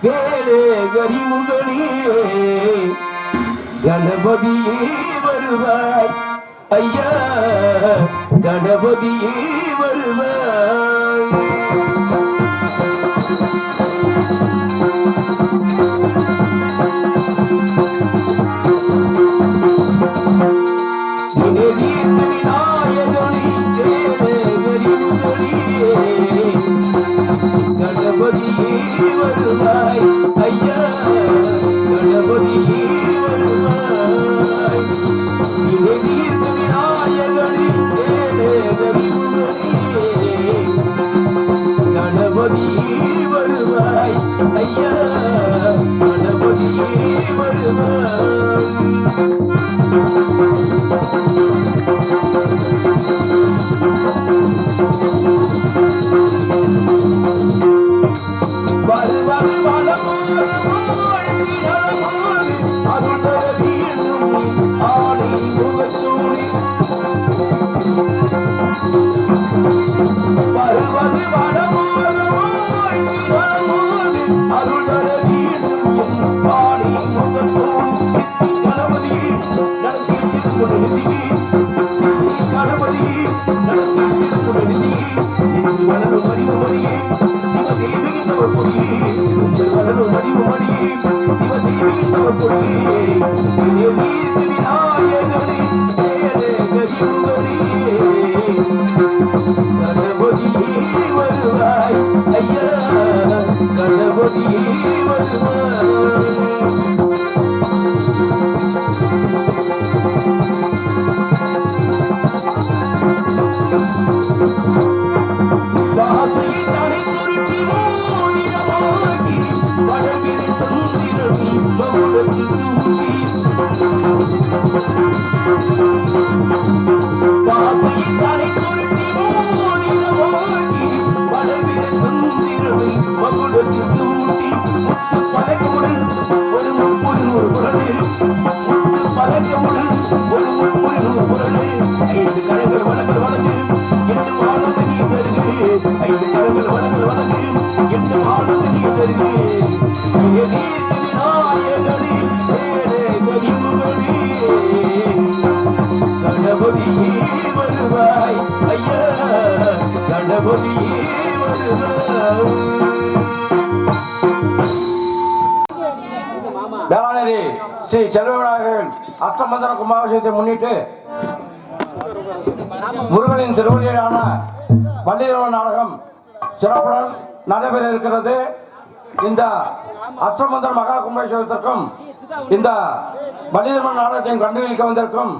வேலே கரிமுகனியே கணபதியே வருவாய் ஐயா கணபதியே வருவாய். விநாயகனே கரிமுகனியே கணபதியே வருவாய் ஐயா கணபதியே வருவாய். விநாயகனே கரிமுகனியே கணபதியே வருவாய் ஐயா கணபதியே வருவாய். வேளாணேரி ஸ்ரீ செல்வவிநாயகர் அஷ்டமந்திர கும்பாபிஷேகத்தை முன்னிட்டு முருகனின் திருவள்ளியான வள்ளிரவ நாடகம் சிறப்புடன் நடைபெற இருக்கிறது. இந்த அஷ்டமந்திர மகா கும்பாபிஷேகத்திற்கும் இந்த வள்ளிரவ நாடகத்தையும் கண்டுகளிக்க வந்திருக்கும்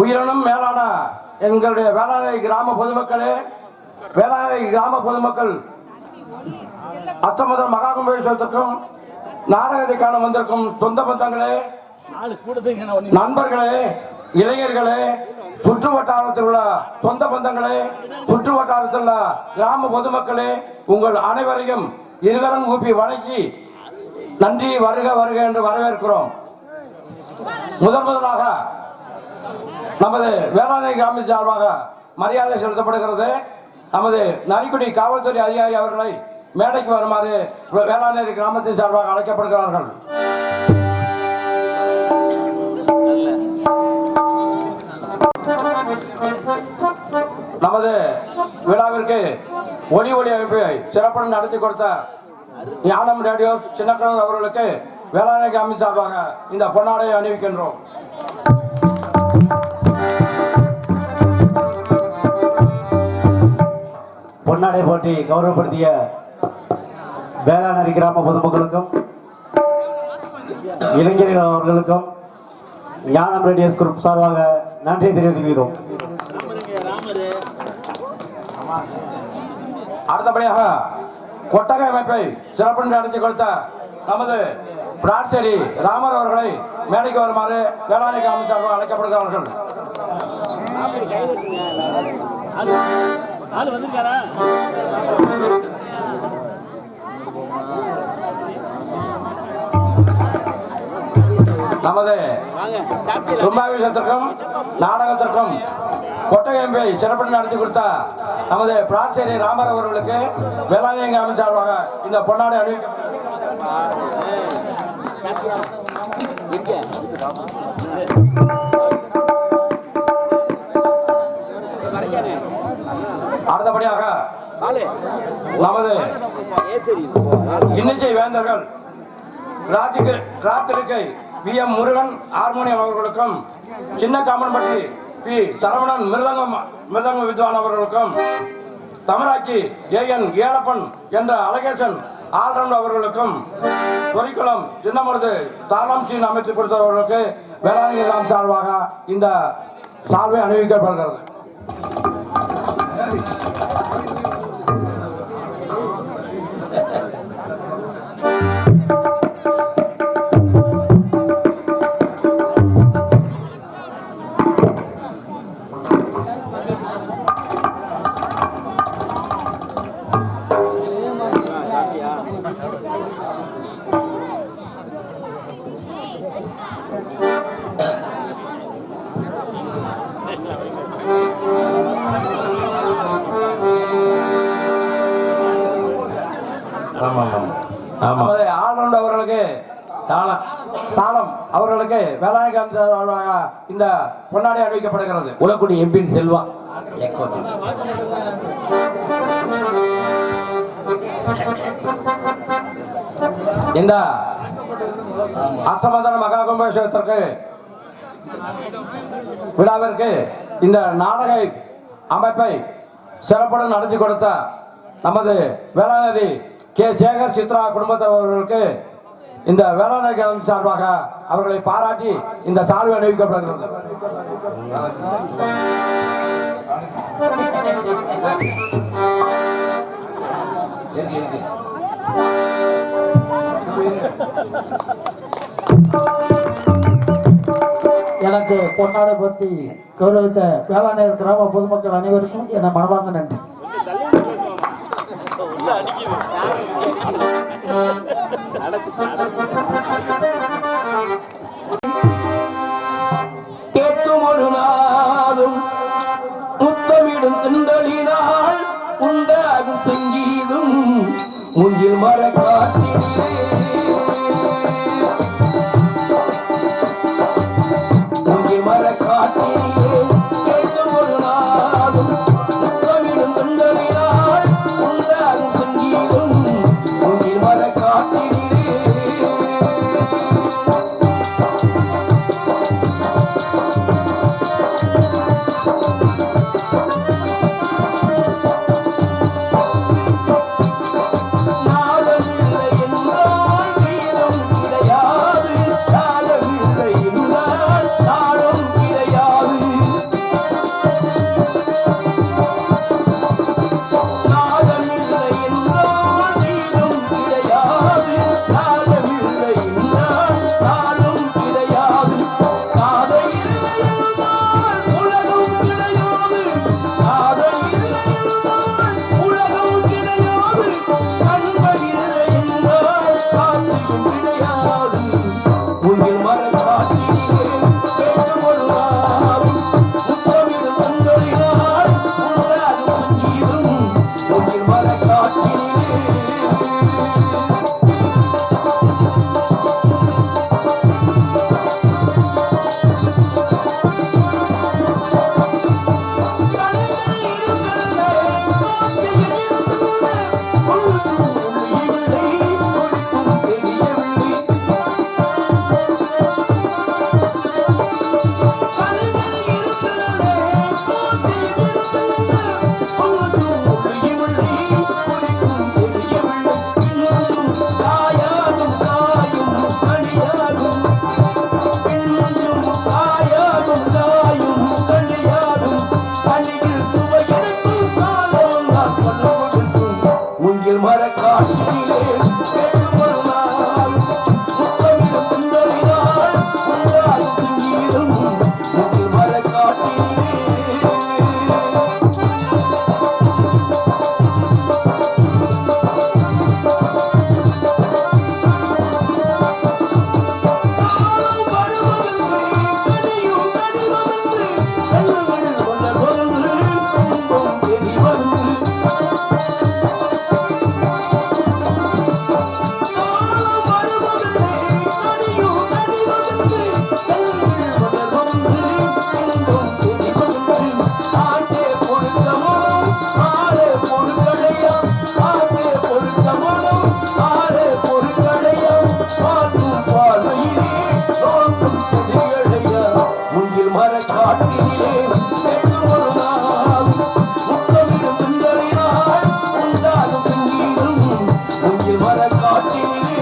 உயிரினும் மேலான எங்களுடைய வேளாண் கிராம பொதுமக்களே, வேளாண் கிராம பொதுமக்கள் அஷ்டமந்திர மகா கும்பாபிஷேகத்திற்கும் நாடகத்தை காண வந்திருக்கும் சொந்த பந்தங்களே, நண்பர்களே, இளைஞர்களே, சுற்று வட்டாரத்தில் உள்ள சொந்த பந்தங்களே, சுற்று வட்டாரத்தில் உள்ள கிராம பொதுமக்களே, உங்கள் அனைவரையும் இருகரம் கூப்பி வணங்கி நன்றி வருக வருக என்று வரவேற்கிறோம். முதலாக நமது வேளாண் கிராம சார்பாக மரியாதை செலுத்தப்படுகிறது. நமது நரிக்குடி காவல்துறை அதிகாரி அவர்களை மேடைக்கு வருமாறு வேளாண் கிராமத்தின் சார்பாக அழைக்கப்படுகிறார்கள். நமது விழாவிற்கு ஒளி அமைப்பை சிறப்புடன் நடத்தி கொடுத்த ஞானம் ரேடியோ சின்னக்கணவன் அவர்களுக்கு வேளாண் கிராம சார்பாக இந்த பொன்னாடையை அணிவிக்கின்றோம். பொன்னாடை போட்டி கௌரவப்படுத்திய வேளாண் கிராம பொதுமக்களுக்கும் இளைஞர்கள் அவர்களுக்கும் ஞானம் ரேடியோஸ் குரூப் சார்பாக நன்றி தெரிவிக்கிறோம். அடுத்தபடியாக கொட்டகை அமைப்பை சிறப்புடன் நடத்தி கொடுத்த நமது பிரார்சேரி ராமர் அவர்களை மேடைக்கு வருமாறு வேளாண் கிராம சார்பாக அழைக்கப்படுகிறார்கள். நமது கும்பாபிஷேகத்திற்கும் நாடகத்திற்கும் கொட்டகை அமைப்பை சிறப்புடன் நடத்தி கொடுத்த நமது பிரார்ச்சேரி ராமர் அவர்களுக்கு வேளாண்மை அமைச்சராக இந்த பொன்னாடை அறிவிக்கப்பட்டது. அடுத்தபடியாக நமது இன்னிசை வேந்தர்கள் ராத்திரிக்கை பி எம் முருகன் ஹார்மோனியம் அவர்களுக்கும் சின்ன காமன்பட்டி பி சரவணன் மிருதங்க வித்வான் அவர்களுக்கும் தமிழாக்கி ஏஎன் ஏலப்பன் என்ற அழகேசன் ஆல்ரவுண்ட் அவர்களுக்கும் பொறிக்குளம் சின்னமருது தாளம் சீன் அமைத்து கொடுத்தவர்களுக்கு வேளாண்மை சார்பாக இந்த சால்வை அணிவிக்கப்படுகிறது. நமது ஆல்ரவுண்ட் அவர்களுக்கு தாளம் அவர்களுக்கு வேளாண்மை அமைச்சராக இந்த பொன்னாடை அறிவிக்கப்படுகிறது. உலக்குடி எம்பி செல்வா இந்த அஷ்டமந்தன மகா கும்பாபிஷேகத்திற்கு விழாவிற்கு இந்த நாடக அமைப்பை சிறப்புடன் நடத்தி கொடுத்த நமது வேளாண் கே சேகர் சித்ரா குடும்பத்தவர்களுக்கு இந்த வேளாண் சார்பாக அவர்களை பாராட்டி இந்த சால்வை அணிவிக்கப்படுகிறது. எனக்கு பொன்னாடை பற்றி கௌரவித்த வேளாண் கிராம பொதுமக்கள் அனைவருக்கும் என மனமார்ந்த நன்றி. கேட்கும் ஒரு நாளும் முத்தமிடும் திண்டலினால் உண்டாகும் சங்கீதம் முங்கில் மர காட்டிலே முங்கில் மர காட்டிலே கேட்கும் ஒரு நாளும் முத்தமிடும் திண்டலினால் உண்டாகும் சங்கீதம் முங்கில் மர காட்டிலே நாளல்ல என்றால் மரக்காட்டினிலே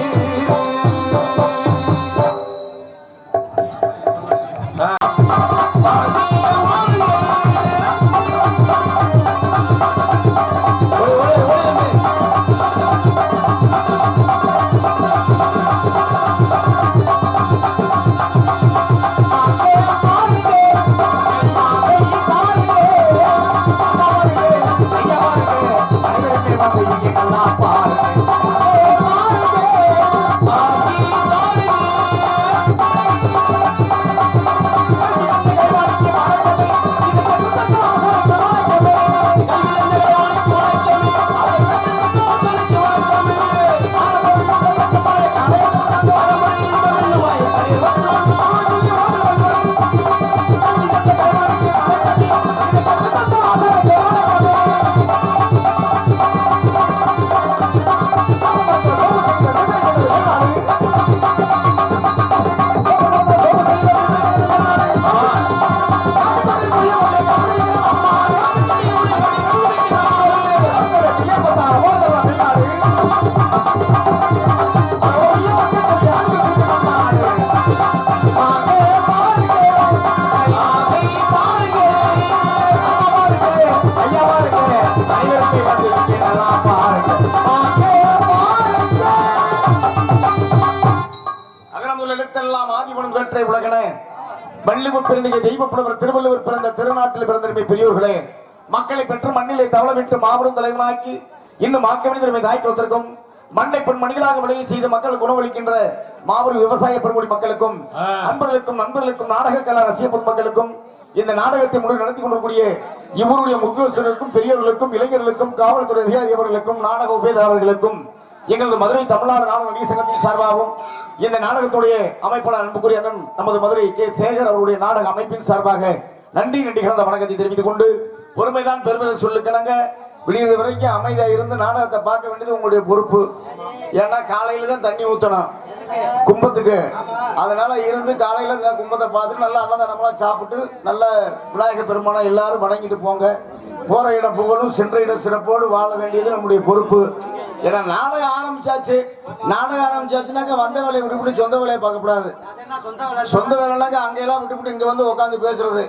திருவள்ளுவர் பிறந்த திருநாட்டில் பிறந்த பெரியோர்களே, மக்களை பெற்று மண்ணிலே தவளவிட்டு மாபெரும் தலைவனாக்கி இன்னும் மாக்கவினை தாய்க்குளத்திற்கும் மண்ணை பெண் மணிகளாக விளைய செய்த மக்கள் குணவளிக்கின்ற மாபெரும் விவசாய பெருங்குடி மக்களுக்கும் அன்பர்களுக்கும் நண்பர்களுக்கும் நாடக கலா ரசிக பொதுமக்களுக்கும் இந்த நாடகத்தை முழு நடத்தி கொண்டிருக்கூடிய இவருடைய முக்கியஸ்தர்களுக்கும் பெரியவர்களுக்கும் இளைஞர்களுக்கும் காவல்துறை அதிகாரி அவர்களுக்கும் நாடக உபயதாரர்களுக்கும் எங்களது மதுரை தமிழ்நாடு நாடக நடிகர் சங்கத்தின் சார்பாகவும் இந்த நாடகத்துடைய அமைப்பாளர் அன்புக்குரிய அண்ணன் நமது மதுரை கே சேகர் அவருடைய நாடக அமைப்பின் சார்பாக நன்றி கலந்த வணக்கத்தை தெரிவித்துக் கொண்டு, பொறுமைதான் பெருமை சொல்லுக்கணுங்க. விடியது வரைக்கும் அமைதியா இருந்து நாடகத்தை பார்க்க வேண்டியது உங்களுடைய பொறுப்பு. ஏன்னா காலையில தான் தண்ணி ஊத்தணும் கும்பத்துக்கு. அதனால இருந்து காலையில கும்பத்தை பார்த்துட்டு நல்லா அன்னதானம்லாம் சாப்பிட்டு நல்ல விநாயகர் பெருமானை எல்லாரும் வணங்கிட்டு போங்க. போற இடம் புகழும் சென்ற இடம் சிறப்போடு வாழ வேண்டியது நம்முடைய பொறுப்பு. ஏன்னா நாடகம் ஆரம்பிச்சாச்சுனாக்க வந்த வேலையை விட்டுவிட்டு சொந்த வேலையை பார்க்கக்கூடாது. சொந்த வேலைனாக்க அங்கெல்லாம் விட்டுவிட்டு இங்க வந்து உட்காந்து பேசுறது,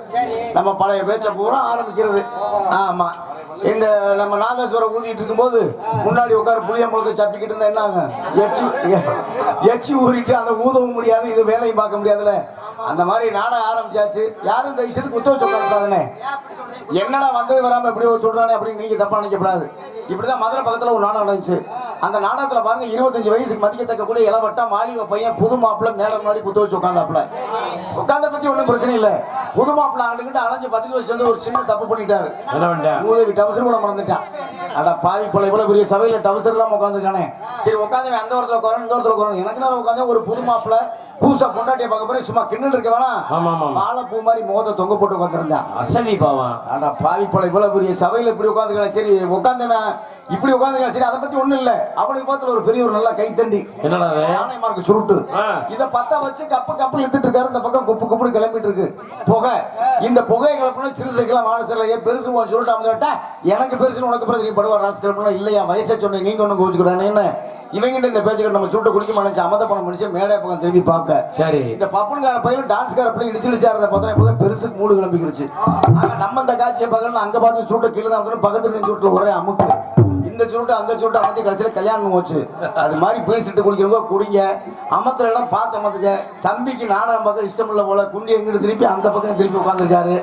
நம்ம பழைய பேச்ச பூரா ஆரம்பிக்கிறது. ஆமா, இந்த நம்ம நாதஸ்வரம் ஊதிட்டு இருக்கும்போது முன்னாடி உட்கார புளியம்பழத்தை சப்பிக்கிட்டு இருந்தா என்ன ஆகும்? எச்சி ஊறிட்டு அந்த ஊதவும் முடியாது, இது வேலையும் பார்க்க முடியாதுல்ல. அந்த மாதிரி நாடகம் ஆரம்பிச்சாச்சு. யாரும் இந்த விஷயத்துக்கு குத்த வச்சுக்காதுனே, என்னடா வந்தது வராம எப்படி சொல்றானே அப்படின்னு நீங்க தப்பா நினைக்கப்படாது. இப்படிதான் மதுரை பக்கத்துல ஒரு நாடகம் நடந்துச்சு. அந்த நாடகத்துல பாருங்க 25 வயசுக்கு மதிக்கத்தக்க கூட இளவட்டம் வாலிப பையன் புது மாப்பிள்ள மேல முன்னாடி குத்த வச்சு உட்காந்தாப்புல. உட்காந்த பத்தி ஒன்றும் பிரச்சனை இல்லை. புது மாப்பிள்ள ஆண்டுகிட்டு அலைஞ்சு 10 வருஷம் வந்து ஒரு சின்ன தப்பு பண்ணிட்டாரு. மூதவி டவுசர் கூட மறந்துட்டான். அட பாவி போல இவ்வளவு பெரிய சபையில டவுசர் இல்லாம உட்காந்துருக்கானே. சரி உட்காந்து அந்த ஒருத்தர் உட்காரணும் இந்த ஒருத்தர் உட்காரணும். எனக்கு நான் உட்காந்து ஒரு புது மாப்பிள்ள பூசா பொண்டாட்டிய பார்க்க போறேன், சும்மா கிண்ணு இருக்க வேணாம், வாழைப்பூ மாதிரி முகத்தை தொங்க போட்டு உட்காந்துருந்தேன். அசதி பாவம். அட பாவி போல இவ்வளவு பெரிய சபையில இப்படி உட்காந்துக்கலாம். சரி உட்காந்தவன் இப்படி உட்காந்துக்கலாம். சரி, அதை பத்தி ஒண்ணு இல்ல. அவனுக்கு பார்த்துல ஒரு பெரிய ஒரு நல்லா கைத்தண்டி யானை மார்க்கு சுருட்டு இதை பத்த வச்சு கப்பு இழுத்துட்டு இருக்காரு. இந்த பக்கம் குப்பு கிளம்பிட்டு இருக்கு புகை. இந்த புகையை கிளப்பினா சிறுசைக்கெல்லாம் மானசில ஏன் பெருசு சொல்லிட்டு அவங்க கேட்டா எனக்கு பெருசு உனக்கு பிறகு நீ படுவா ராசி கிளப்பினா இல்லையா வயசை சொன்னேன் நீங்க ஒண்ணு கோச்சுக்கிறானே என்ன இவங்கிட்ட இந்த பேச்சுக்கிட்ட நம்ம சுட்ட குடிக்க மாட்டேன். அமத பணம் மனுஷன் மேடை பக்கம் திரும்பி பார்க்க. சரி, இந்த பப்புன்கார பையனும் டான்ஸ்கார பையன் இடிச்சிருச்சாரத பார்த்தா எப்போதும் பெருசுக்கு மூடு கிளம்பிக்கிருச்சு. ஆனா நம்ம இந்த காட்சியை பார்க்கணும் அங்க பார்த்து சூட்ட கீழே தான் பக்கத்துல சூட்டில் ஒரே அமுக்கு. இந்த சுருட்டு அந்த சுருட்டு அமர்த்தி கடைசியில் கல்யாணம் போச்சு. அது மாதிரி பீடிச்சிட்டு குடிக்கிறவங்க குடிங்க. அமத்துல இடம் பார்த்து அமர்த்துக்க. தம்பிக்கு நாடகம் பார்க்க இஷ்டம் இல்லை போல குண்டி எங்கிட்டு திருப்பி அந்த பக்கம் திருப்பி உட்காந்துருக்காரு.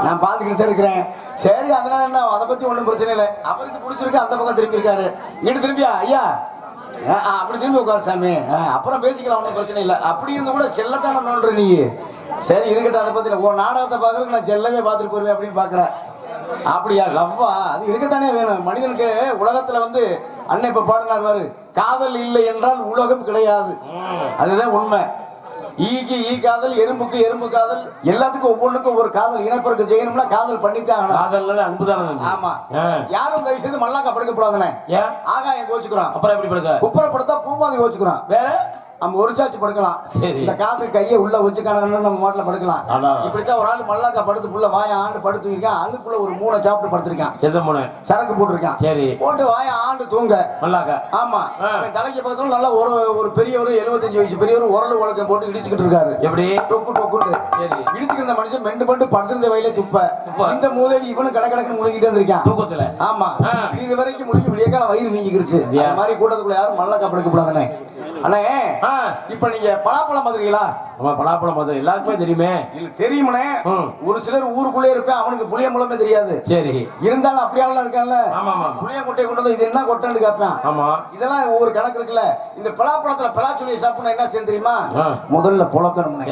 நான் பார்த்துக்கிட்டு இருக்கிறேன். சரி, அதனால என்ன, அதை பத்தி ஒன்றும் பிரச்சனை இல்லை. அவருக்கு பிடிச்சிருக்கு அந்த பக்கம் திரும்பி இருக்காரு. இங்கிட்டு திரும்பியா ஐயா அப்படி திரும்பி உட்காரு சாமி, அப்புறம் பேசிக்கலாம், ஒன்றும் பிரச்சனை இல்லை. அப்படி இருந்து கூட செல்லத்தான நோன்ற நீ. சரி இருக்கட்டும், அதை பத்தி ஒரு நாடகத்தை பார்க்கறதுக்கு நான் செல்லவே பார்த்துட்டு போயிருவேன் அப்படின்னு பாக்குறேன். அப்படியா? லவ்வா அது இருக்கத்தானே வேணும் மனிதனுக்கு. உலகத்துல வந்து அண்ணன் இப்ப பாடினார், காதல் இல்லை என்றால் உலகம் கிடையாது. அதுதான் உண்மை. ஈக்கு ஈ காதல், எறும்புக்கு எறும்பு காதல், எல்லாத்துக்கும் ஒவ்வொன்றுக்கும் ஒரு காதல் இனப்பெருக்கு செய்யணும்னா காதல் பண்ணித்தான். ஆமா, யாரும் தயவு செய்து மல்லாக்கா படுக்கப்படாதுனே. ஆகாயம் கோச்சுக்கிறான். அப்புறம் எப்படி படுக்க? குப்புறப்படுத்தா பூமாதி கோச்சுக்கிறான். வேற நம்ம ஒரு சாச்சு படுக்கலாம். சரி. இந்த காத்து கையை உள்ள வச்சுக்கானு நம்ம மாட்டில் படுக்கலாம். அதான். இப்படித்தான் ஒரு ஆள் மல்லாக்கா படுத்து புள்ள வாய ஆண்டு படுத்து இருக்கான். அதுக்குள்ள ஒரு 3 சாப்பிட்டு படுத்திருக்கான். எதை மூணு? சரக்கு போட்டிருக்கான். சரி. போட்டு வாய ஆண்டு தூங்க. மல்லாக்கா. ஆமா. அவன் தலைக்கு பக்கத்துல நல்லா ஒரு பெரியவர் 75 வயசு பெரியவர் உரல் உலகம் போட்டு இடிச்சுக்கிட்டு இருக்காரு. எப்படி? டொக்கு டொக்குண்டு. சரி. இடிச்சுக்கிட்டு இருந்த மனுஷன் மெண்டு பண்டு படுத்திருந்த வயல துப்ப. இந்த மூதேவி இவனு கடக்கடக்கு முழுங்கிட்டே இருந்திருக்கான் தூக்கத்துல. ஆமா. இது வரைக்கும் முழுங்கி விடியக்கால வயிறு வீங்கிருச்சு. அந்த மாதிரி கூட்டத்துக்குள்ள யாரும் மல்லாக்கா படுக்க கூடாதுனே. அண்ணே இப்ப நீங்க பலாப்பழம் பாத்துறீங்களா? ஆமா, பலாப்பழம் பாத்து எல்லாருக்குமே தெரியுமே. இல்ல தெரியுமனே. ஒரு சிலர் ஊருக்குள்ளே இருப்பேன், அவனுக்கு புளிய முளமே தெரியாது. சரி. இருந்தாலும் அப்படியாலாம் இருக்கான்ல. ஆமா ஆமா. புளிய கொட்டை கொண்டு வந்து இது என்ன கொட்டைன்னு கேட்பேன். ஆமா. இதெல்லாம் ஒவ்வொரு கணக்கு இருக்குல்ல. இந்த பலாப்பழத்துல பலாச்சுளியை சாப்பிடணும் என்ன செய்ய தெரியுமா? முதல்ல புழக்கணும்.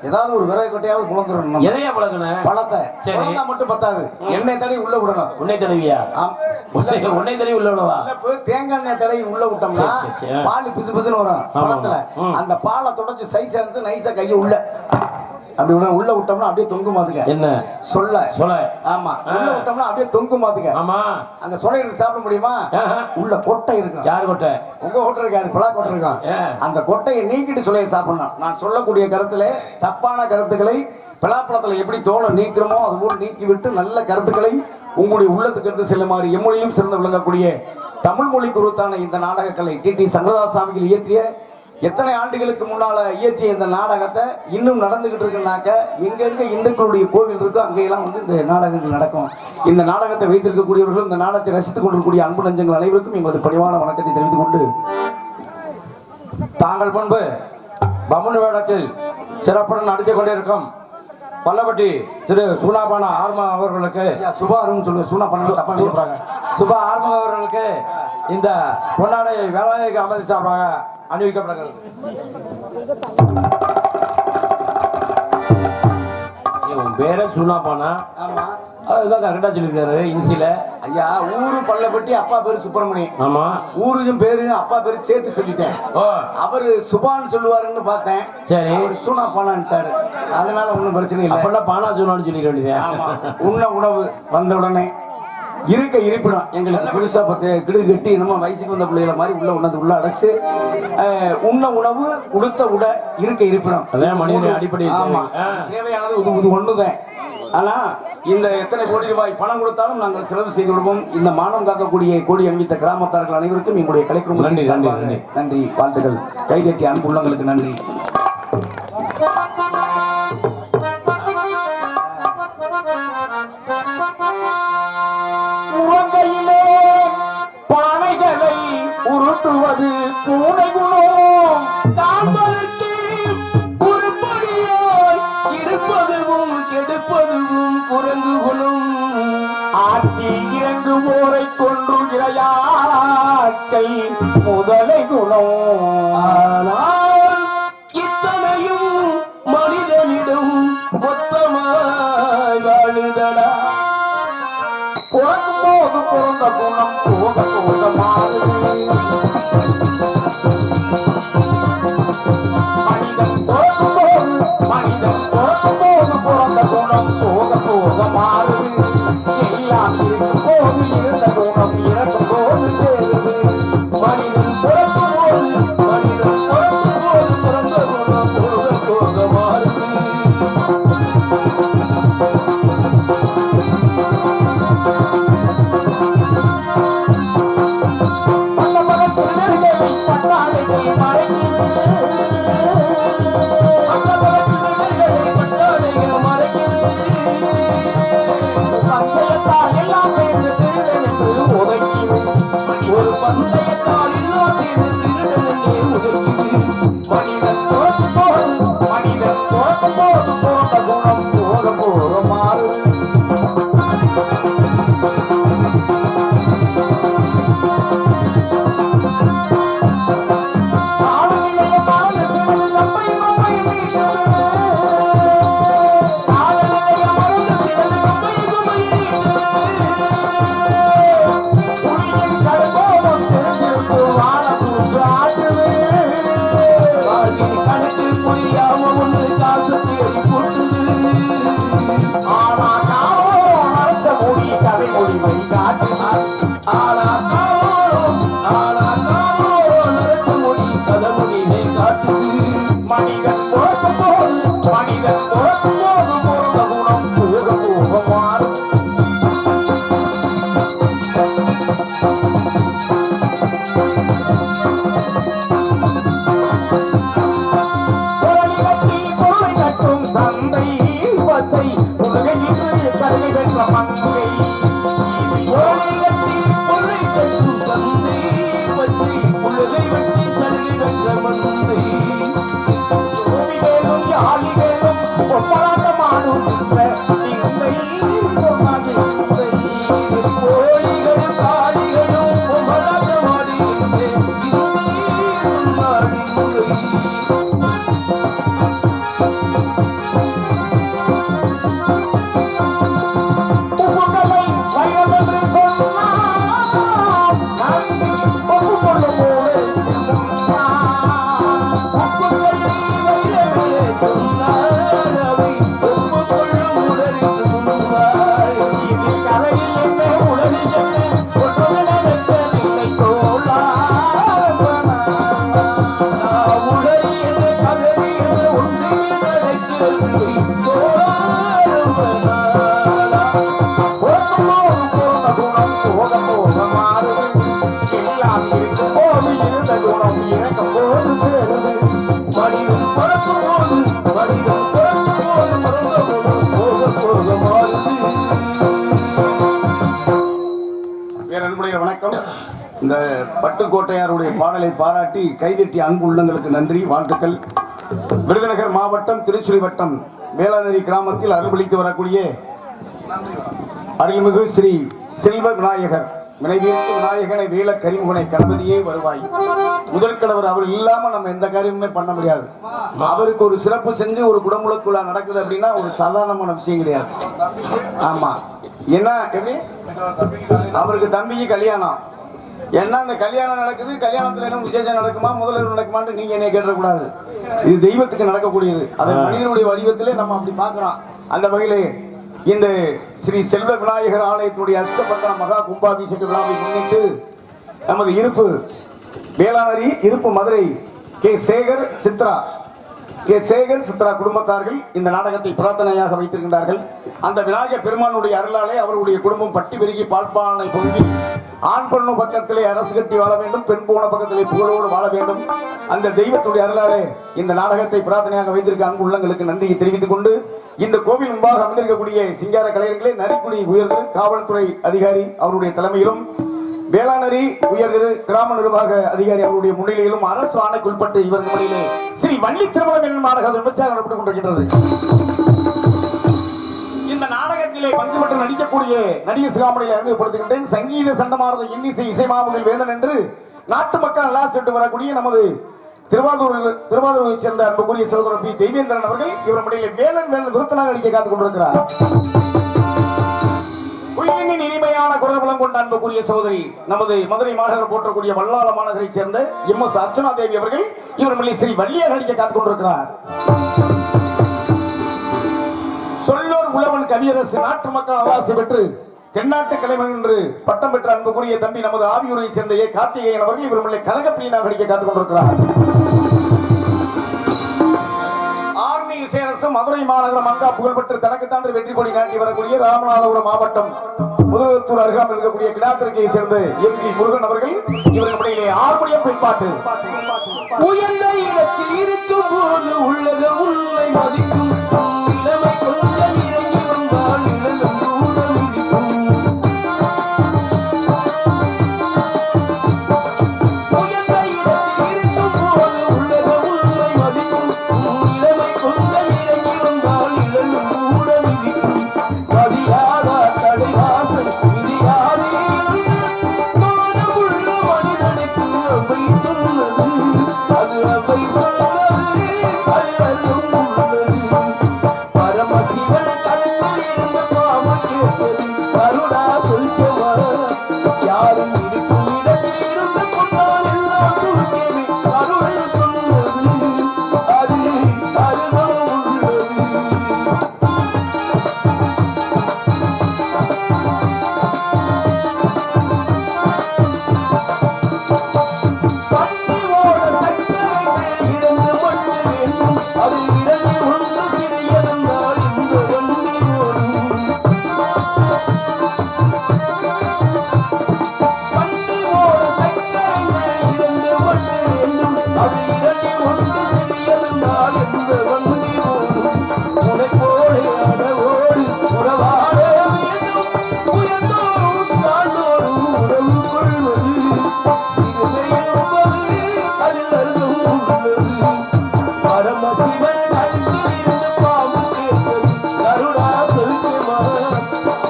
ஏதாவது ஒரு விறகு கொட்டையாவது புழந்துடணும். எதையா புழக்கணும்? பழத்தை. பழத்தா மட்டும் பத்தாது, எண்ணெய் தடவி உள்ள விடணும். உன்னை தடவியா? உன்னை தடவி உள்ள விடவா? தேங்காய் எண்ணெய் தடவி உள்ள விட்டோம்னா பால் பிசு பிசுன்னு வரும் பழத்துல. அந்த பாலை தொடச்சு சைஸ் இருந்து நைஸா கையை உள்ள அப்படி உள்ள விட்டோம்னா அப்படியே தொங்கு மாத்துக்க. என்ன சொல்ல? சொல்ல. ஆமா. உள்ள விட்டோம்னா அப்படியே தொங்கு மாத்துக்க. ஆமா. அந்த சொலை எடுத்து சாப்பிட முடியுமா? உள்ள கொட்டை இருக்கும். யார் கொட்டை? உங்க கொட்டை இருக்காது, பலா கொட்டை இருக்கும். அந்த கொட்டையை நீக்கிட்டு சொலையை சாப்பிடணும். நான் சொல்லக்கூடிய கருத்துல தப்பான கருத்துக்களை பலாப்பழத்துல எப்படி தோலை நீக்கிறோமோ அதுபோல் நீக்கி விட்டு நல்ல கருத்துக்களை உங்களுடைய உள்ளத்துக்கு எடுத்து செல்லுமாறு எம்மொழியும் சிறந்து விளங்கக்கூடிய தமிழ் மொழி குருத்தான இந்த நாடக கலை டி சங்கரதாஸ் சாமிகள் இயற்றிய எத்தனை ஆண்டுகளுக்கு முன்னால இயற்றிய இந்த நாடகத்தை இன்னும் நடந்துகிட்டு இருக்குனாக்க எங்கெங்க இந்துக்களுடைய கோவில் இருக்கோ அங்கெல்லாம் வந்து இந்த நாடகங்கள் நடக்கும். இந்த நாடகத்தை வைத்திருக்கக்கூடியவர்களும் இந்த நாடகத்தை ரசித்துக் கொண்டிருக்கக்கூடிய அன்பு நெஞ்சங்கள் அனைவருக்கும் எமது பணிவான வணக்கத்தை தெரிவித்துக் கொண்டு தாங்கள் முன்பு பமுனு வேடத்தில் சிறப்புடன் நடத்தி கொண்டிருக்கும் பல்லப்பட்டி திரு சூனாபானா ஆர்மா அவர்களுக்கு சுபா அருண் சொல்லு. சூனாபானா தப்பா சொல்றாங்க. சுபா ஆர்மா அவர்களுக்கு இந்த பொன்னாடை வேளாண்மைக்கு அமைதி சார்பாக அணிவிக்கப்படுகிறது. உன் பேர சூனாபானா? ஆமா. அதுதான் கரெக்டா சொல்லிருக்காரு இன்சில. ஐயா ஊரு பல்லப்பட்டி, அப்பா பேரு சுப்பிரமணியம். ஆமா. ஊருக்கும் பேரு அப்பா பேரு சேர்த்து சொல்லிட்டேன். அவரு சுபான்னு சொல்லுவாருன்னு பார்த்தேன். சரி. அவர் சூனா பானான்ட்டாரு. அதனால ஒன்றும் பிரச்சனை இல்லை. அப்பெல்லாம் பானா சூனான்னு சொல்லிட வேண்டியது. ஆமா. உண்ண உணவு வந்த உடனே இருக்க இருப்பிடம் எங்களுக்கு புதுசா பத்து கிடு கட்டி நம்ம வயசுக்கு வந்த பிள்ளைகளை மாதிரி உள்ள உணவு உள்ள அடைச்சு உண்ண உணவு உடுத்த உட இருக்க இருப்பிடம். அதான் மனிதன் அடிப்படை. ஆமா. தேவையானது இது ஒண்ணுதான். ஆனா இந்த எத்தனை கோடி ரூபாய் பணம் கொடுத்தாலும் நாங்கள் செலவு செய்து விடுவோம். இந்த மானம் காக்கக்கூடிய கோடி அணிவித்த கிராமத்தார்கள் அனைவருக்கும் எங்களுடைய கலைக்குழு நன்றி வாழ்த்துக்கள். கைதட்டி அன்பு உள்ளங்களுக்கு நன்றி. பானைகளை உருட்டுவது பூனை குணம், காண்பதற்கு உருப்படியாய் இருப்பதுவும் கெடுப்பதுவும் குரங்கு குணம். ஆட்டி இறங்கு போரை கொன்று இரையாக்கை முதலை குணம். ஆனால் இத்தனையும் மனிதனிடம் மொத்தமாய் வாழுதடா. பிறக்கும் போது பிறந்த குணம் போக போக மாறுது. மனிதன் பிறக்கும் போது பிறந்த குணம் போக போக மாறுது. எல்லாம் இருக்கும் போது இருந்த குணம் இறக்கும் போது சேருது. மனிதன் பிறக்கும் போது பிறந்த குணம் போக போக மாறுது. பேரன்புடைய வணக்கம். இந்த பட்டுக்கோட்டையாருடைய பாடலை பாராட்டி கைதட்டி அன்பு உள்ளங்களுக்கு நன்றி, வாழ்த்துக்கள். விருதுநகர் மாவட்டம் திருச்சுழி வட்டம் வேளாநேரி கிராமத்தில் அருள்பளித்து வரக்கூடிய அருள்மிகு ஸ்ரீ செல்வ விநாயகர் வினைதீர்த்து விநாயகனை வேல கரிமுகனை கணபதியே வருவாய். முதற்கடவர் அவர் இல்லாம நம்ம எந்த காரியமுமே பண்ண முடியாது. அவருக்கு ஒரு சிறப்பு செஞ்சு ஒரு குடமுழுக்குள்ள நடக்குது அப்படின்னா ஒரு சாதாரணமான விஷயம் கிடையாது. ஆமா, என்ன எப்படி அவருக்கு தம்பிக்கு கல்யாணம், என்ன அந்த கல்யாணம் நடக்குது, கல்யாணத்துல என்ன விசேஷம் நடக்குமா, முதல்வர் நடக்குமான்னு நீங்க என்ன கேட்டக்கூடாது. இது தெய்வத்துக்கு நடக்கக்கூடியது. அதை மனிதனுடைய வடிவத்திலே நம்ம அப்படி பார்க்கிறோம். அந்த வகையிலே இந்த ஸ்ரீ செல்வ விநாயகர் ஆலயத்தினுடைய அஷ்டபந்தன மகா கும்பாபிஷேக விழாவை முன்னிட்டு நமது இருப்பு வேளாணரி இருப்பு மதுரை கே சேகர் சித்ரா குடும்பத்தார்கள் இந்த நாடகத்தை பிரார்த்தனையாக வைத்திருக்கின்றார்கள். அந்த விநாயகர் பெருமானுடைய அருளாலே அவருடைய குடும்பம் பட்டி பெருகி பால்பானை பொங்கி ஆண் பொண்ணு பக்கத்திலே அரசு கட்டி வாழ வேண்டும், பெண் போன பக்கத்திலே புகழோடு வாழ வேண்டும். அந்த தெய்வத்துடைய அருளாலே இந்த நாடகத்தை பிரார்த்தனையாக வைத்திருக்க அன்பு உள்ளங்களுக்கு நன்றியை தெரிவித்துக் கொண்டு, இந்த கோவில் முன்பாக அமைந்திருக்கக்கூடிய சிங்கார கலைஞர்களே நரிக்குடி உயர்திரு காவல்துறை அதிகாரி அவருடைய தலைமையிலும், வேளாணரி உயர்திரு கிராம நிர்வாக அதிகாரி அவருடைய முன்னிலையிலும் அரசு ஆணைக்குட்பட்டு இவர்கள் முன்னிலே ஸ்ரீ வள்ளி திருமணம் என்னும் நாடகம் விமர்சனம் நடந்து கொண்டிருக்கின்றது. இந்த நாடகத்திலே பங்கு பெற்று நடிக்கக்கூடிய நடிகர் சிகாமணியை அறிமுகப்படுத்துகின்றேன். சங்கீத சண்டமாரத இன்னிசை இசைமாமுகில் வேந்தன் என்று நாட்டு மக்கள் நல்லா சென்று வரக்கூடிய நமது திருவாரூரை சேர்ந்த அன்புக்குரிய சகோதரர் பி தெய்வேந்திரன் அவர்கள் இவர் முறையிலே வேலன் விருத்தனாக நடிக்க காத்துக் கொண்டிருக்கிறார். உயிரின் இனிமையான குரல் வளம் கொண்ட அன்புக்குரிய சகோதரி நமது மதுரை மாநகர் போற்றக்கூடிய வல்லாள மாநகரை சேர்ந்த எம்.எஸ். அர்ச்சனா தேவி அவர்கள் இவர் முறையில் ஸ்ரீ வள்ளியாக நடிக்க காத்துக் கொண்டிருக்கிறார். சொல்லோர் உழவன் கவியரசு நாட்டு மக்கள் அவாசி பெற்று தென்னாட்டு கலைஞர் என்று பட்டம் பெற்ற அன்புக்குரிய தம்பி நமது ஆவியூரை சேர்ந்த ஏ கார்த்திகேயன் அவர்கள் இவர் முறையில் கனகப்பிரியனாக நடிக்க காத்துக் கொண்டிருக்கிறார். ஆர்மி இசையரசு மதுரை மாநகரம் அங்கா புகழ்பெற்று தனக்குத்தான் வெற்றி கொடி நாட்டி வரக்கூடிய ராமநாதபுரம் மாவட்டம் முதலத்தூர் அருகாமல் இருக்கக்கூடிய கிடாத்திற்கையை சேர்ந்த எம்.பி. முருகன் அவர்கள் இவர்கள் முறையிலே ஆர்மோனியம் பின்பாட்டு. உயர்ந்த இடத்தில் இருக்கும் போது உள்ளது உண்மை மதிக்கும் இளமை கொஞ்சம் இறங்கி வந்தால் இளம் தூரம் இருக்கும். உயர்ந்த இடத்தில் இருக்கும் போது உள்ளது உண்மை மதிக்கும் இளமை கொஞ்சம் இறங்கி வந்தால் இளம் தூரம் இருக்கும். மதியாத தலைவாசல் விதியாதே மானமுள்ள மனிதனுக்கு அவை சொன்னது, அது அவை சொன்னது அல்லதும் உள்ளது. பரமசிவன் கழுத்தில் இருந்த பாவ கேட்டது கருடா சொல்லுவா. யாரும் இருக்கும் இடத்தில் இருந்து கொண்டால் எல்லாம் துணிக்கவே அருள் சொன்னது, அது அதுதான் உள்ளது. பன்னியோட சக்கரைகள் இரண்டு மண்ணு வேண்டும், அதில் இரண்டு ஒன்று சிறியதென்றால் இந்த வண்டி ஓடும். பன்னியோட சக்கரைகள் இரண்டு மண்ணு வேண்டும், அதில் இரண்டு ஒன்று சிறியதென்றால் இந்த வண்டி ஓடும். உனைப்போலே அடவோடு உறவாட வேண்டும், உயர்ந்தோரும் தாழ்ந்தோரும் உறவு கொள்வது. சிறுமை என்பது அதில் அர்த்தம் உள்ளது. பரமசிவன் கழுத்தில் இருந்து பாம்பு கேட்டது கருடா சொல்லுமா.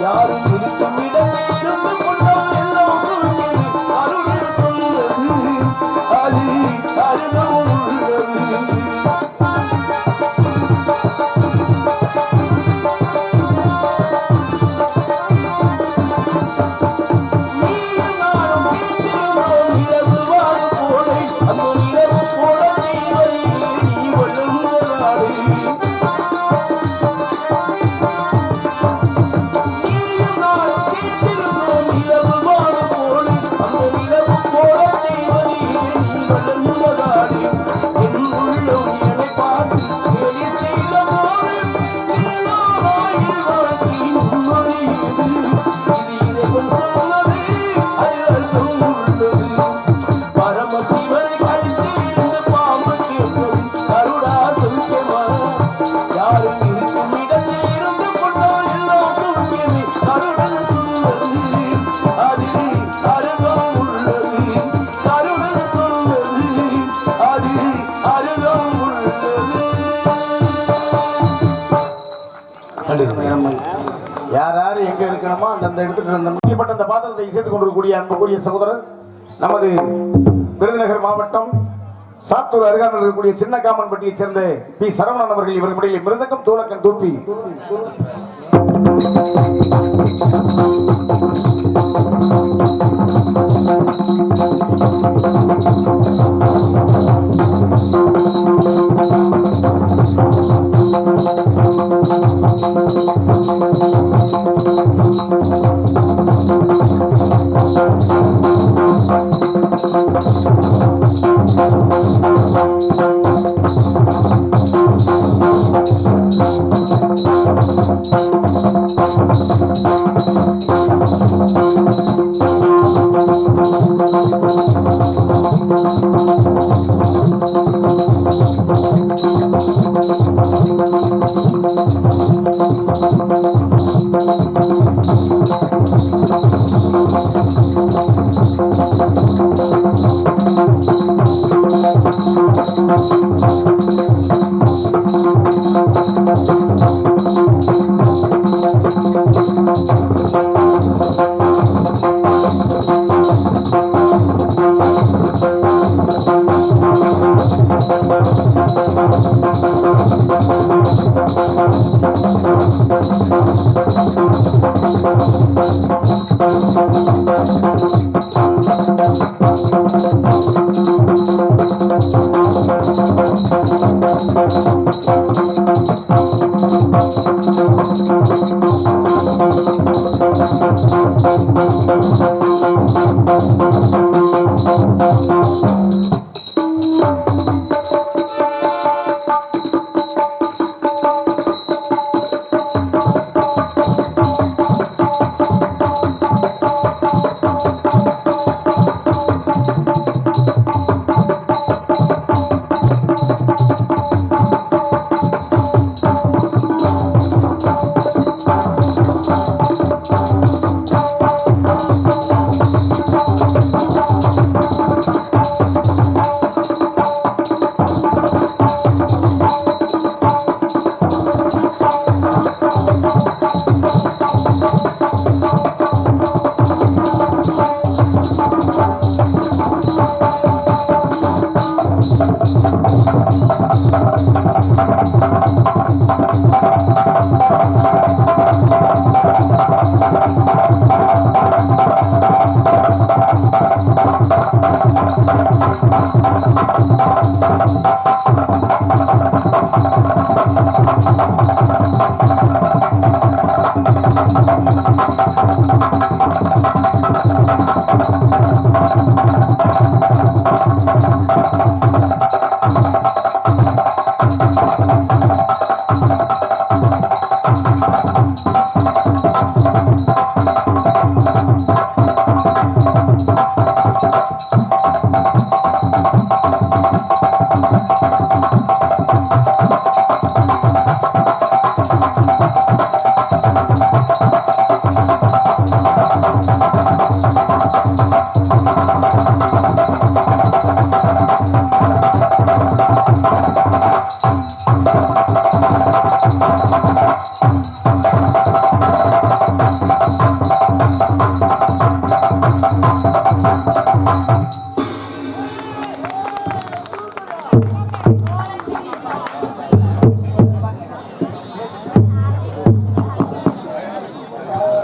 யாரும் இருக்கும் இடத்தில் இருந்து கொண்டால் எல்லாம் துணிக்கவே அருள் சொன்னது, அது அதுதான் அருகம் யார் யார் எங்க இருக்கணுமோ அந்த இடத்துக்கு முக்கியப்பட்ட அந்த பாத்திரத்தை இசைத்துக் கொண்டிருக்கக்கூடிய அன்புக்குரிய சகோதரர் நமது விருதுநகர் மாவட்டம் சாத்தூர் அருகாமையில் இருக்கக்கூடிய சின்ன காமன்பட்டியை சேர்ந்த பி சரவணன் அவர்கள் இவர் முறையில் மிருதங்கம் தூளக்கன் தூப்பி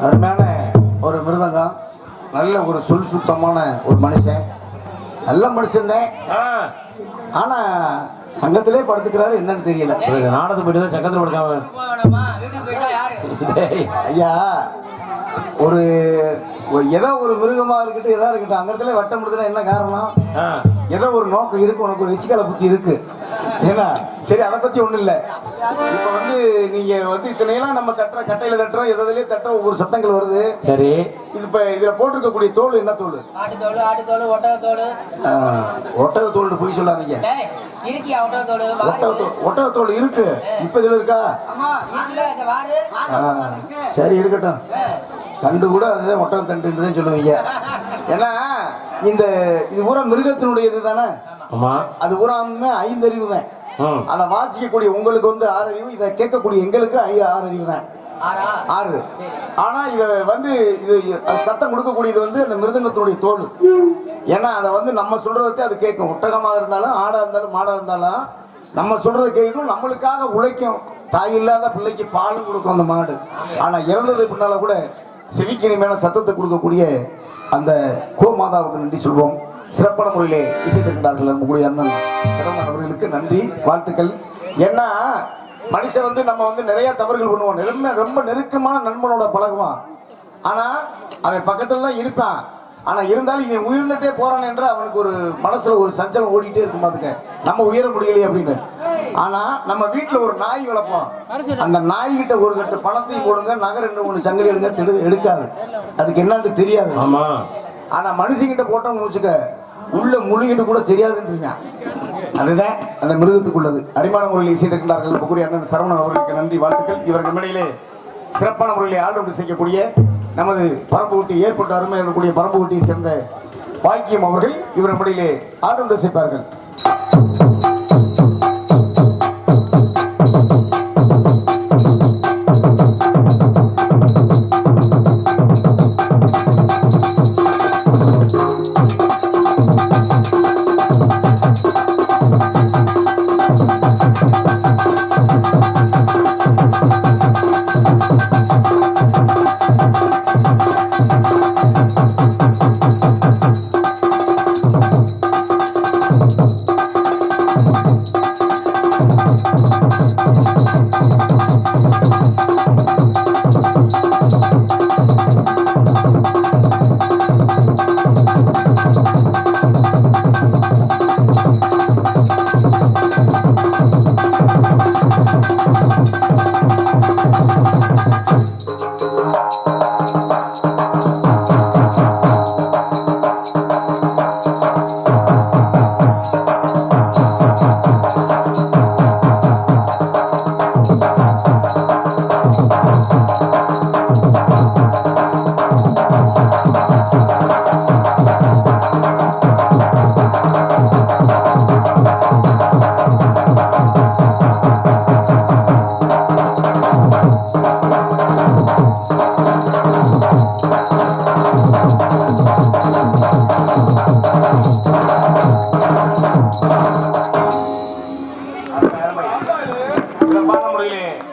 அருமையான ஒரு மிருதங்கம், நல்ல ஒரு சொல் சுத்தமான ஒரு மனுஷன், நல்ல மனுஷன். ஆனா சங்கத்திலே படுத்துக்கிறாரு என்னன்னு தெரியல. நாடகத்தை போயிட்டு தான் சக்கரத்தில் படுக்காம ஐயா, ஒரு ஏதோ ஒரு மிருகமா இருக்கட்டும், எதா இருக்கட்டும், அந்த இடத்துல வட்டம் முடிதுன்னா என்ன காரணம்? ஏதோ ஒரு நோக்கம் இருக்கு, உனக்கு ஒரு எச்சிக்கால புத்தி இருக்கு. ஏன்னா சரி, அதை பத்தி ஒண்ணும் இல்லை. இப்ப நீங்க இத்தனையெல்லாம் நம்ம தட்டுற கட்டையில தட்டுறோம், எதுலயே தட்டுற ஒவ்வொரு சத்தங்கள் வருது. சரி, இது இப்ப இதுல போட்டிருக்கக்கூடிய தோல் என்ன தோல்? ஒட்டக தோல். போய் சொல்லாதீங்க, ஒட்டக தோல் இருக்கு. இப்ப இதுல இருக்கா? சரி, இருக்கட்டும். தண்டு கூட அதுதான் ஒட்டகம் தண்டுன்னு தான் சொல்லுவீங்க. ஏன்னா இது பூரா மிருகத்தினுடையது தானே. ஆமா. அது பூராமே 5 அறிவு தான். ம். அதை வாசிக்கக்கூடிய உங்களுக்கு வந்து 6 அறிவு, இதை கேட்கக்கூடிய எங்களுக்கு 6 அறிவு தான். 6. ஆனா இத வந்து இது சத்தம் கொடுக்கக்கூடியது வந்து அந்த மிருதங்கத்தினுடைய தோல். ஏன்னா அதை வந்து நம்ம சொல்றதை அது கேட்கும். ஒட்டகமாக இருந்தாலும் ஆடா இருந்தாலும் மாடா இருந்தாலும் நம்ம சொல்றதை கேட்கும், நம்மளுக்காக உழைக்கும். தாய் இல்லாத பிள்ளைக்கு பாலும் கொடுக்கும் அந்த மாடு. ஆனா இறந்தது பின்னால கூட செவிக்கினிமையான சத்தத்தை கொடுக்கக்கூடிய அந்த கோமாதாவுக்கு நன்றி சொல்வோம். சிறப்பான முறையிலே இசைத்திருக்கிறார்கள் நம்முடைய அண்ணன் சிரவணன் அவர்களுக்கு நன்றி, வாழ்த்துக்கள். ஏன்னா மனுஷன் வந்து நம்ம வந்து நிறைய தவறுகள் பண்ணுவோம். ரொம்ப நெருக்கமான நண்பனோட பழகுவான். ஆனா அவன் பக்கத்துல தான் இருப்பான். ஆனா இருந்தாலும் இவன் உயர்ந்துட்டே போறான் என்று அவனுக்கு ஒரு மனசுல ஒரு சஞ்சலம் ஓடிட்டே இருக்கும். அதுக்கு நம்ம உயர முடியலையே அப்படின்னு. ஆனா நம்ம வீட்டுல ஒரு நாய் வளர்ப்போம். அந்த நாய்கிட்ட ஒரு கட்டு பணத்தையும் போடுங்க, நகர் 2-3 சங்கிலி எடுங்க, எடுக்காது. அதுக்கு என்னன்னு தெரியாது. ஆமா. ஆனா மனுஷங்கிட்ட போட்டோம்னு வச்சுக்க உள்ள முழுகிட்டு கூட தெரியாதுன்றீங்க. அதுதான் அந்த மிருகத்துக்குள்ளது. அரிமான முறையில் இசைத்திருக்கிறார்கள் நம்முடைய அண்ணன் சரவணன் அவர்களுக்கு நன்றி, வாழ்த்துக்கள். இவர்கள் மேடையிலே சிறப்பான முறையில் ஆளுநர் செய்யக்கூடிய நமது பரம்புகுட்டி ஏற்பட்ட அருமை இருக்கக்கூடிய பரம்புகுட்டியை சேர்ந்த பாக்கியம் அவர்கள் இவர் முறையிலே ஆளுநர் செய்ப்பார்கள்.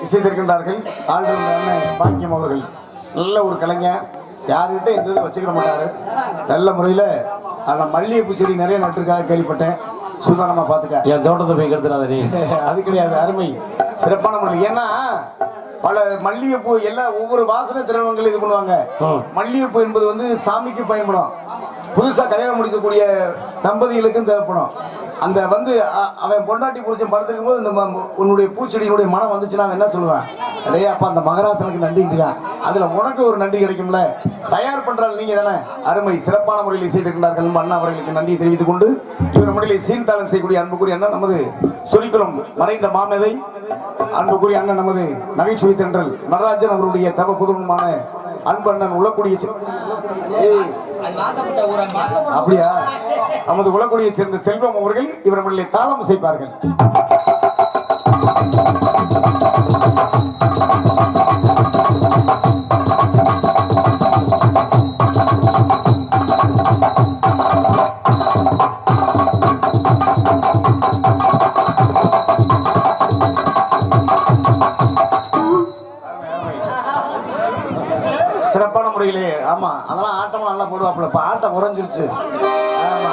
இசைத்திருக்கின்றார்கள் ஆளுநர் பாக்கியம் அவர்கள். நல்ல ஒரு கலைஞர், யாருக்கிட்ட எந்த இதை வச்சுக்கிற மாட்டாரு. நல்ல முறையில் ஆனால் மல்லிகைப்பூ செடி நிறைய நட்டுருக்காக கேள்விப்பட்டேன். சுதானமா பார்த்துக்க, என் தோட்டத்தை போய் கெடுத்துடாத நீ. அது கிடையாது, அருமை சிறப்பான முறையில். ஏன்னா பல மல்லிகைப்பூ எல்லாம் ஒவ்வொரு வாசனை திரவங்கள் இது பண்ணுவாங்க. மல்லிகைப்பூ என்பது வந்து சாமிக்கு பயன்படும். புதுசா கல்யாணம் முடிக்கக்கூடிய தம்பதிகளுக்கும் தேவைப்படும். அந்த வந்து அவன் பொண்டாட்டி புரிச்சம் படுத்திருக்கும் போது இந்த உன்னுடைய பூச்செடியினுடைய மனம் வந்துச்சுன்னா அவன் என்ன சொல்லுவான், அடையா அப்பா அந்த மகராசனுக்கு நன்றின்றா, அதுல உனக்கு ஒரு நன்றி கிடைக்கும்ல. தயார் பண்றாள் நீங்க தானே. அருமை சிறப்பான முறையில் செய்திருக்கிறார்கள். அண்ணா அவர்களுக்கு நன்றியை தெரிவித்துக் கொண்டு இவர் முறையில் சீன்தாளம் செய்யக்கூடிய அன்புக்குரிய அண்ணன் நமது சொல்லிக்குளம் மறைந்த மாமேதை அன்புக்குரிய அண்ணன் நமது நகைச்சுவை தென்றல் நடராஜன் அவருடைய தவ புதுமான அன்பு அண்ணன் உலக்கூடிய அப்படியா நமது உலகுடியை சேர்ந்த செல்வம் அவர்கள் இவர் முறையில் தாளம் செய்ப்பார்கள். சிறப்பான முறையிலே. ஆமா அதெல்லாம் ஆட்டமும் நல்லா போடுவாப்புல. இப்ப ஆட்டம் உறைஞ்சிருச்சு. ஆமா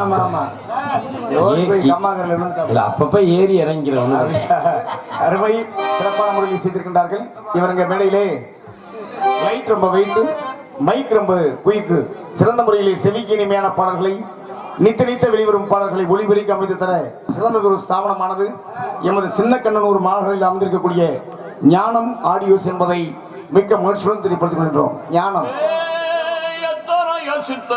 ஆமா ஆமா அப்பப்ப ஏறி இறங்கிறவங்க அருமை சிறப்பான முறையில் செய்திருக்கின்றார்கள். இவருங்க மேடையிலே லைட் ரொம்ப வெயிட்டு, மைக் ரொம்ப குயிக்கு. சிறந்த முறையிலே செவிக்கு இனிமையான பாடல்களை நித்த வெளிவரும் பாடல்களை ஒளிபெருக்கி அமைத்து தர சிறந்ததொரு ஸ்தாபனமானது எமது சின்ன கண்ணனூர் மாநகரில் அமைந்திருக்கக்கூடிய ஞானம் ஆடியோஸ் என்பதை மிக்க மகிழ்ச்சியுடன் தெரியப்படுத்திக் கொள்கின்றோம். ஞானம்